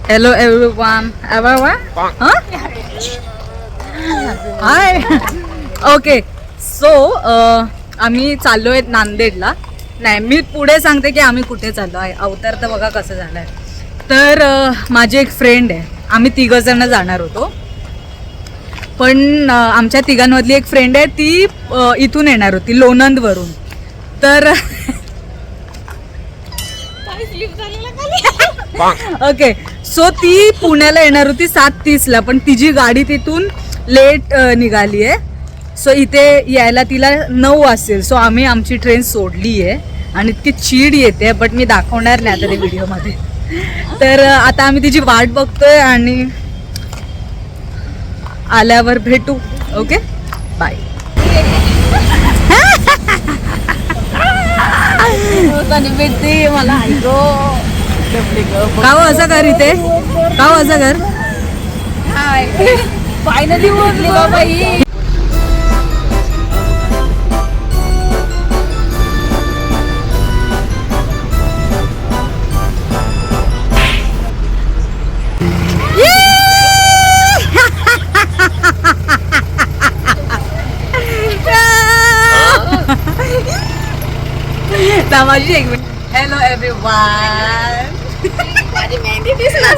Hello everyone. हाय. Okay so आम्ही चाललो आहेत नांदेडला. नाही मी पुढे सांगते की आम्ही कुठे चाललो आहे. अवतार तर बघा कसं झालं आहे. तर माझी एक फ्रेंड आहे. आम्ही तिघंजण जाणार होतो, पण आमच्या तिघांमधली एक फ्रेंड आहे ती इथून येणार होती लोणंदवरून. तर ओके सो ती पुण्याला येणार होती 7:30ला, पण तिची गाडी तिथून लेट निघाली आहे. सो इथे यायला तिला 9 वाजतील. सो आम्ही आमची ट्रेन सोडली आहे आणि इतकी चीड येते, बट मी दाखवणार नाही आता ते व्हिडिओमध्ये. तर आता आम्ही तिची वाट बघतोय आणि आल्यावर भेटू. Okay bye. भेटते मला काव असं कर इथे काव असं कर. फायनली बोलली बाई. माझी एक मिनिट. Hello everyone. माझी मेहंदी दिसणार.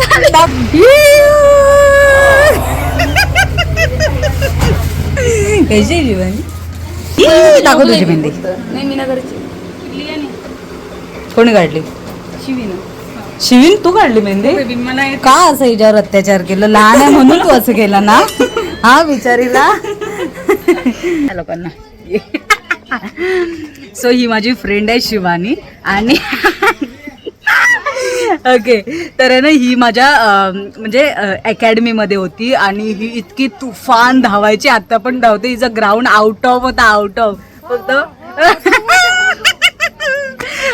कशी जीवन टाकू तुझी मेहंदी. नाही मी नगरची कोणी काढली? शिवीन तू काढली मेहंदी? मला का असं हिच्यावर अत्याचार केलं? लहान आहे म्हणून तू असं केलं ना? हा विचारीला लोकांना. सो ही माझी फ्रेंड आहे शिवानी आणि ओके तर आहे ना ही माझ्या म्हणजे अकॅडमीमध्ये होती आणि ही इतकी तुफान धावायची. आता पण धावते. हिचं ग्राउंड आउट ऑफ होता. आउट ऑफ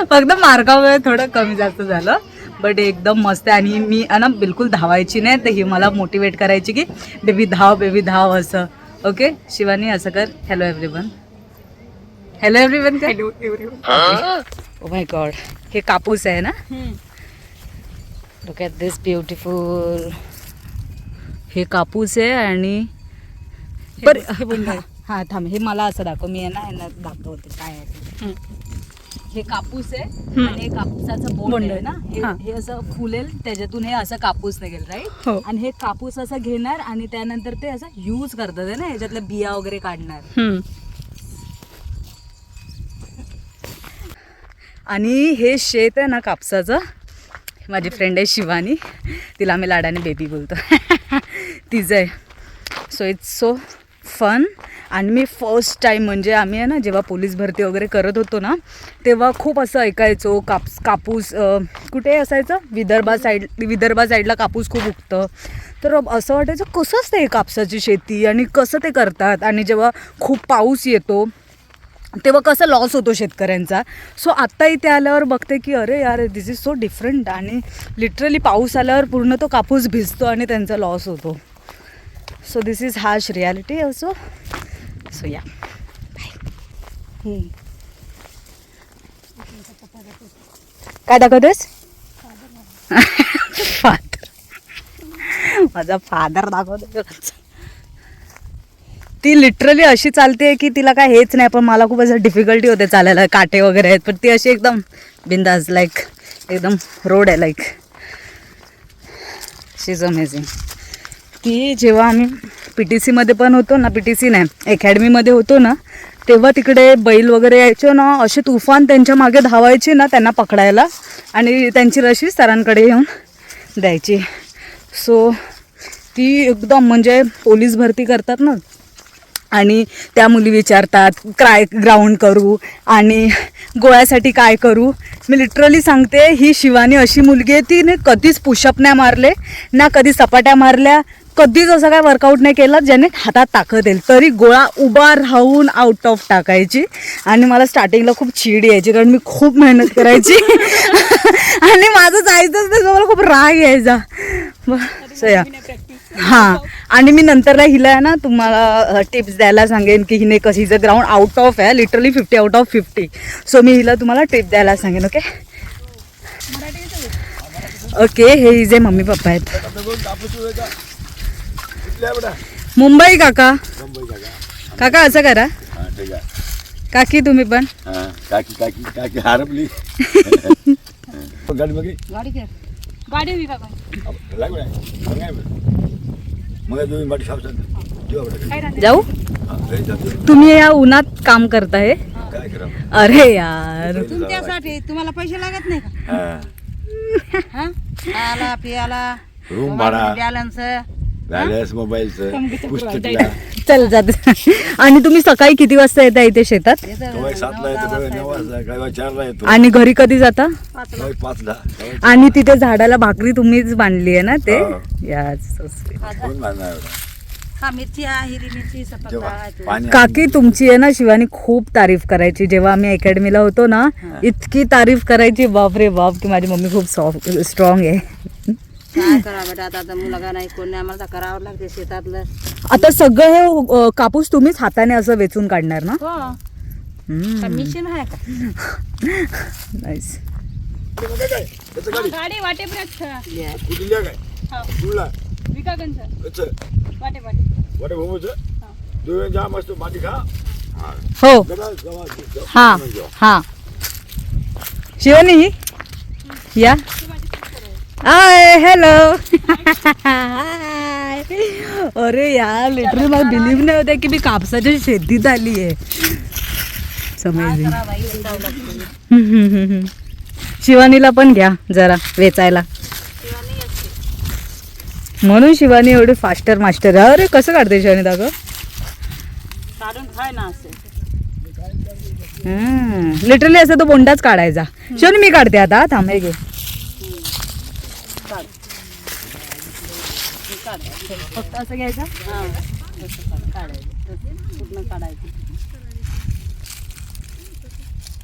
फक्त मार्कामुळे थोडं कमी जास्त झालं, बट एकदम मस्त आहे. आणि मी ना बिलकुल धावायची नाही, तर ही मला मोटिवेट करायची की बेबी धाव असं. ओके शिवानी असं कर. Hello everyone. हॅलो एव्हरीवन का? Oh my God. हे कापूस आहे ना? Look at this beautiful. हे कापूस आहे आणि हा थांब हे मला असं दाखव. मी आहे ना दाखवते काय आहे. हे कापूस आहे आणि हे कापूसाचं बोंड आहे ना. हे असं फुलेल त्याच्यातून हे असं कापूस निघेल राईट. आणि हे कापूस असं घेणार आणि त्यानंतर ते असं यूज करतात आहे ना, ह्याच्यातल्या बिया वगैरे काढणार. आणि हे शेत आहे ना कापसाचं. माझी फ्रेंड आहे शिवानी, तिला आम्ही लाडाने बेबी बोलतो. तिचं आहे. So it's so fun. आणि मी फर्स्ट टाईम म्हणजे आम्ही आहे ना जेव्हा पोलीस भरती वगैरे करत होतो ना, तेव्हा खूप असं ऐकायचो कापूस कुठे असायचं विदर्भा साईडला कापूस खूप उगतं. तर असं वाटायचं कसं असतं हे कापसाची शेती आणि कसं ते करतात. आणि जेव्हा खूप पाऊस येतो तेव्हा कसं लॉस होतो शेतकऱ्यांचा. सो आत्ता इथे आल्यावर बघते की अरे यार दिस इज सो डिफरंट. आणि लिटरली पाऊस आल्यावर पूर्ण तो कापूस भिजतो आणि त्यांचा लॉस होतो. So this is harsh reality also. So या बाय. काय दाखवतेस? फादर. माझा फादर दाखवतो. ती लिटरली अशी चालते की तिला काय हेच नाही, पण मला खूप असं डिफिकल्टी होते चालायला. काटे वगैरे आहेत पण ती अशी एकदम बिंदास लाईक एकदम रोड आहे लाईक. She is amazing. ती जेव्हा आम्ही PTCमध्ये पण होतो ना, PTC नाही अकॅडमीमध्ये होतो ना, तेव्हा तिकडे बैल वगैरे यायचे ना, असे तुफान त्यांच्या मागे धावायचे ना त्यांना पकडायला आणि त्यांची रशी सरांकडे येऊन द्यायची. सो ती एकदम म्हणजे पोलीस भरती करतात ना आणि त्या मुली विचारतात काय ग्राउंड करू आणि गोळ्यासाठी काय करू. मी लिटरली सांगते ही शिवानी अशी मुलगी आहे तिने कधीच पुशअप नाही मारले ना, कधी सपाट्या मारल्या, कधीच असं काय वर्कआउट नाही केलं ज्याने हातात ताकद येईल. तरी गोळा उभा राहून आउट ऑफ टाकायची. आणि मला स्टार्टिंगला खूप चीड यायची कारण मी खूप मेहनत करायची आणि माझं जायचंच नाही. मला खूप राग यायचा. सो या हां. आणि मी नंतरला हिला आहे ना तुम्हाला टिप्स द्यायला सांगेन की हिने कसं, हिचं ग्राउंड आउट ऑफ आहे लिटरली 50 आउट ऑफ 50. सो मी हिला तुम्हाला टिप द्यायला सांगेन. ओके ओके हे इजे मम्मी पप्पा आहेत. मुंबई काका. काका असं करा. काकी तुम्ही पण. काकी हरपली. गाडी काका जाऊ. तुम्ही या उन्हात काम करताय. अरे यार तुमच्यासाठी तुम्हाला पैसे लागत नाही का? हा? खायला पियाला रूम भाडा बॅलन्स बॅलन्स मोबाईलचं पुस्तकला चल जात. आणि तुम्ही सकाळी किती वाजता येता इथे शेतात? केव्हा 7ला येतो केव्हा 9 वाजता केव्हा 4ला येतो आणि घरी कधी जाता? केव्हा 5ला आणि तिथे झाडाला भाकरी तुम्हीच बांधली आहे ना ते. हो. याच कोण बांधणार एवढा? हा मिरची आहे हिरवी मिरची सपक जेव्हा आहे. पाणी काकी तुमची आहे ना शिवानी खूप तारीफ करायची. जेव्हा आम्ही अकॅडमीला होतो ना इतकी तारीफ करायची बाप रे बाप की माझी मम्मी खूप सॉफ्ट स्ट्रॉंग आहे. काय करा बेटा आता मुलगा नाही कोण नाही आम्हाला तर करावं लागते शेतातलं. आता सगळं हे कापूस तुम्हीच हाताने असं वेचून काढणार ना? हो का मिशन आहे का? नाईस. गाडी वाटेपर्यंत कुठल्या काय तुला विकागंज वाटे वाटे भाऊचं दोन जा मस्त माती खा हो हा हा. शिवानी या. Hi hello. अरे यार लिटरली मला बिलीव्ह नाही होतं की मी कापसाच्या शेतीत आली आहे. समजली. शिवानीला पण घ्या जरा वेचायला. म्हणून शिवानी एवढी फास्टर मास्टर. अरे कसं काढते शिवानी दाखव. काढून खाय ना असे लिटरली असं तो बोंडाच काढायचा. शिवानी मी काढते आता. थांब हे घे. फक्त असं घ्यायचं. हा काढायचं पूर्ण काढायचं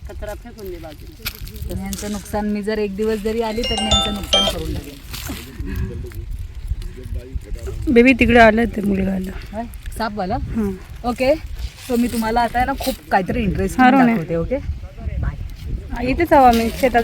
कचरा फेकून दे बाजूला. तर यांचं नुकसान मी जर एक दिवस जरी आली तर मी यांचं नुकसान करून टाकेन. बेबी तिकडे आलं ते मुलगा आलं सापवाला. ओके सो मी तुम्हाला आता आहे ना खूप काहीतरी इंटरेस्ट दाखवते. ओके इथेच हवा मी शेतात